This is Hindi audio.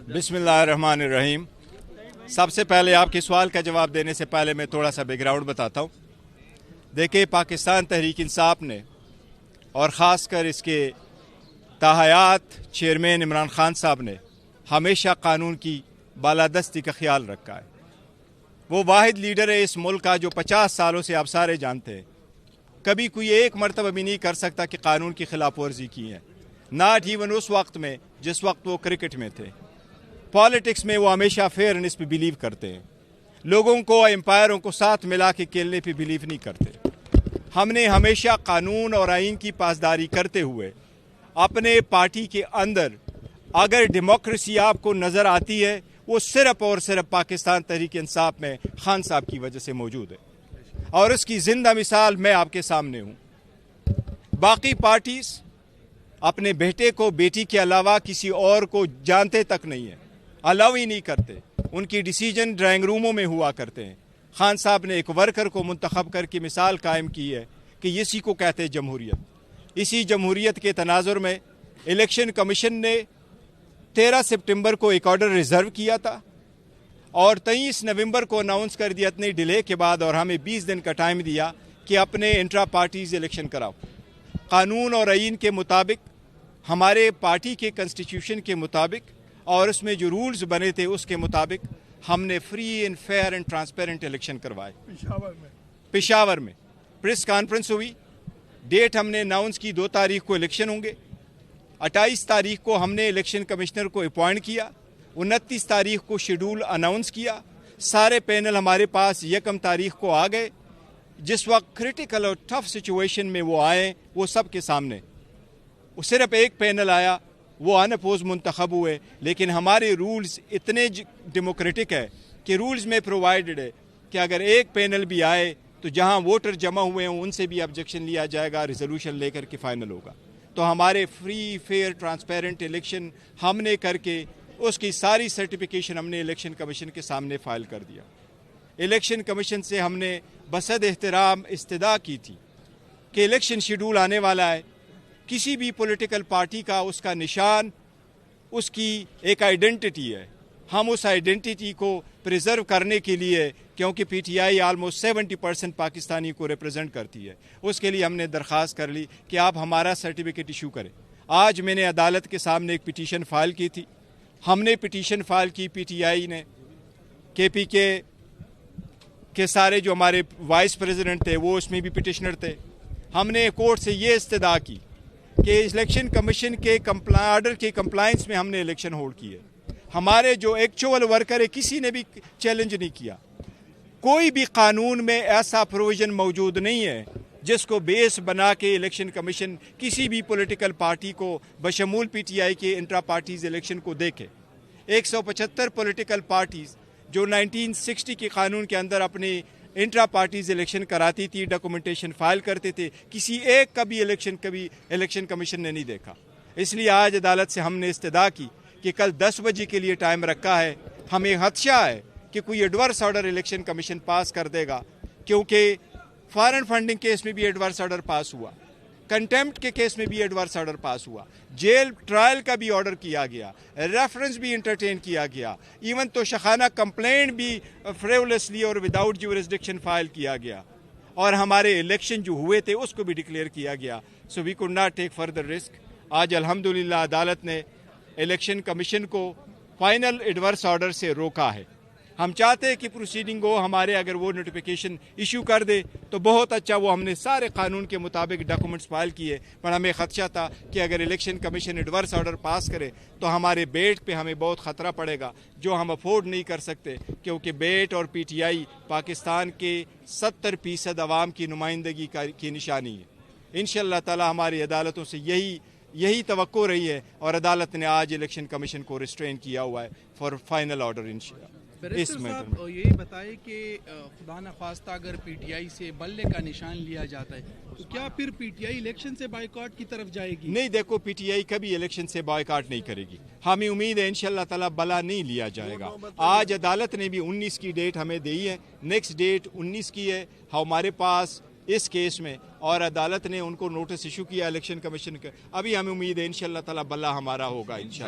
बिस्मिल्लाहिर्रहमानिर्रहीम। सबसे पहले आपके सवाल का जवाब देने से पहले मैं थोड़ा सा बैकग्राउंड बताता हूँ। देखिए, पाकिस्तान तहरीक इंसाफ ने और ख़ास कर इसके ताहयात चेयरमैन इमरान खान साहब ने हमेशा कानून की बालादस्ती का ख्याल रखा है। वो वाहिद लीडर है इस मुल्क का जो 50 सालों से आप सारे जानते हैं, कभी कोई एक मरतबा भी नहीं कर सकता कि कानून की खिलाफ वर्जी की है। नॉट इवन उस वक्त में जिस वक्त वो क्रिकेट में थे। पॉलिटिक्स में वो हमेशा फेयरनेस पे बिलीव करते हैं, लोगों को एम्पायरों को साथ मिला के खेलने पे बिलीव नहीं करते। हमने हमेशा कानून और आइन की पासदारी करते हुए अपने पार्टी के अंदर अगर डेमोक्रेसी आपको नज़र आती है वो सिर्फ और सिर्फ पाकिस्तान तहरीक इंसाफ में खान साहब की वजह से मौजूद है, और उसकी जिंदा मिसाल मैं आपके सामने हूँ। बाकी पार्टीज अपने बेटे को बेटी के अलावा किसी और को जानते तक नहीं है, अलाउ ही नहीं करते। उनकी डिसीजन ड्राइंग रूमों में हुआ करते हैं। खान साहब ने एक वर्कर को मुंतखब करके मिसाल कायम की है कि इसी को कहते हैं जमहूरियत। इसी जमहूरियत के तनाजुर में इलेक्शन कमीशन ने 13 सितंबर को एक ऑर्डर रिजर्व किया था और 23 नवंबर को अनाउंस कर दिया इतने डिले के बाद, और हमें 20 दिन का टाइम दिया कि अपने इंट्रा पार्टीज इलेक्शन कराओ। कानून और आइन के मुताबिक, हमारे पार्टी के कॉन्स्टिट्यूशन के मुताबिक और उसमें जो रूल्स बने थे उसके मुताबिक हमने free and fair and transparent election करवाए। पेशावर में प्रेस कॉन्फ्रेंस हुई, डेट हमने अनाउंस की, 2 तारीख को इलेक्शन होंगे। 28 तारीख को हमने इलेक्शन कमिश्नर को अपॉइंट किया। 29 तारीख को शेड्यूल अनाउंस किया। सारे पैनल हमारे पास 1 तारीख को आ गए। जिस वक्त क्रिटिकल और टफ सिचुएशन में वो आए, वो सब के सामने वो सिर्फ एक पैनल आया, वो अनअपोज मुंतखब हुए। लेकिन हमारे रूल्स इतने डेमोक्रेटिक है कि रूल्स में प्रोवाइडेड है कि अगर एक पैनल भी आए तो जहां वोटर जमा हुए हैं उनसे भी ऑब्जेक्शन लिया जाएगा, रिजोल्यूशन लेकर के फाइनल होगा। तो हमारे फ्री फेयर ट्रांसपेरेंट इलेक्शन हमने करके उसकी सारी सर्टिफिकेशन हमने इलेक्शन कमीशन के सामने फाइल कर दिया। इलेक्शन कमीशन से हमने बसद एहतराम इस्तदा की थी कि इलेक्शन शेड्यूल आने वाला है, किसी भी पॉलिटिकल पार्टी का उसका निशान, उसकी एक आइडेंटिटी है। हम उस आइडेंटिटी को प्रिजर्व करने के लिए, क्योंकि पीटीआई ऑलमोस्ट 70% पाकिस्तानी को रिप्रेजेंट करती है, उसके लिए हमने दरख्वास्त कर ली कि आप हमारा सर्टिफिकेट इशू करें। आज मैंने अदालत के सामने एक पिटीशन फाइल की थी। हमने पिटीशन फाइल की, पीटीआई ने, केपीके के सारे जो हमारे वाइस प्रेसिडेंट थे वो उसमें भी पिटिशनर थे। हमने कोर्ट से ये इस्तदा की कि इलेक्शन कमीशन के ऑर्डर के कंप्लायंस में हमने इलेक्शन होल्ड किए। हमारे जो एक्चुअल वर्कर है किसी ने भी चैलेंज नहीं किया। कोई भी कानून में ऐसा प्रोविजन मौजूद नहीं है जिसको बेस बना के इलेक्शन कमीशन किसी भी पॉलिटिकल पार्टी को बशमूल पीटीआई के इंट्रा पार्टीज इलेक्शन को देखे। 175 पॉलिटिकल पार्टीज जो 1960 के कानून के अंदर अपने इंट्रा पार्टीज इलेक्शन कराती थी, डॉक्यूमेंटेशन फाइल करते थे, किसी एक का भी इलेक्शन कमीशन ने नहीं देखा। इसलिए आज अदालत से हमने इस्तदा की कि कल 10 बजे के लिए टाइम रखा है। हमें खदशा है कि कोई एडवर्स ऑर्डर इलेक्शन कमीशन पास कर देगा, क्योंकि फॉरेन फंडिंग केस में भी एडवर्स ऑर्डर पास हुआ, कंटेम्प्ट के केस में भी एडवर्स ऑर्डर पास हुआ, जेल ट्रायल का भी ऑर्डर किया गया, रेफरेंस भी इंटरटेन किया गया, इवन तो शखाना कंप्लेंट भी फ्रेवलेसली और विदाउट ज्यूरिसडिक्शन फाइल किया गया, और हमारे इलेक्शन जो हुए थे उसको भी डिक्लेयर किया गया। So we could not take further risk. आज अल्हम्दुलिल्लाह अदालत ने इलेक्शन कमीशन को फाइनल एडवर्स ऑर्डर से रोका है। हम चाहते हैं कि प्रोसीडिंग हो, हमारे अगर वो नोटिफिकेशन इशू कर दे तो बहुत अच्छा। वो हमने सारे कानून के मुताबिक डॉक्यूमेंट्स फाइल किए, पर हमें खदशा था कि अगर election commission adverse order pass करे तो हमारे बेट पे हमें बहुत ख़तरा पड़ेगा, जो हम अफोर्ड नहीं कर सकते, क्योंकि बेट और पीटीआई पाकिस्तान के 70% अवाम की नुमाइंदगी की निशानी है। इंशाअल्लाह ताला हमारी अदालतों से यही तवक्को रही है, और अदालत ने आज इलेक्शन कमीशन को रिस्ट्रेन किया हुआ है फॉर फाइनल ऑर्डर इंशाअल्लाह। साहब यही बताए कि खुदा न खास्ता अगर पीटीआई से बल्ले का निशान लिया जाता है तो क्या फिर पीटीआई इलेक्शन से बायकॉट की तरफ जाएगी? नहीं, देखो, पीटीआई कभी इलेक्शन से बायकॉट नहीं करेगी। हमें उम्मीद है इंशाअल्लाह ताला बला नहीं लिया जाएगा। आज अदालत ने भी 19 की डेट हमें दी है, नेक्स्ट डेट 19 की है हमारे पास इस केस में, और अदालत ने उनको नोटिस इशू किया इलेक्शन कमीशन का। अभी हमें उम्मीद है इंशाअल्लाह ताला बल्ला हमारा होगा इंशाअल्लाह।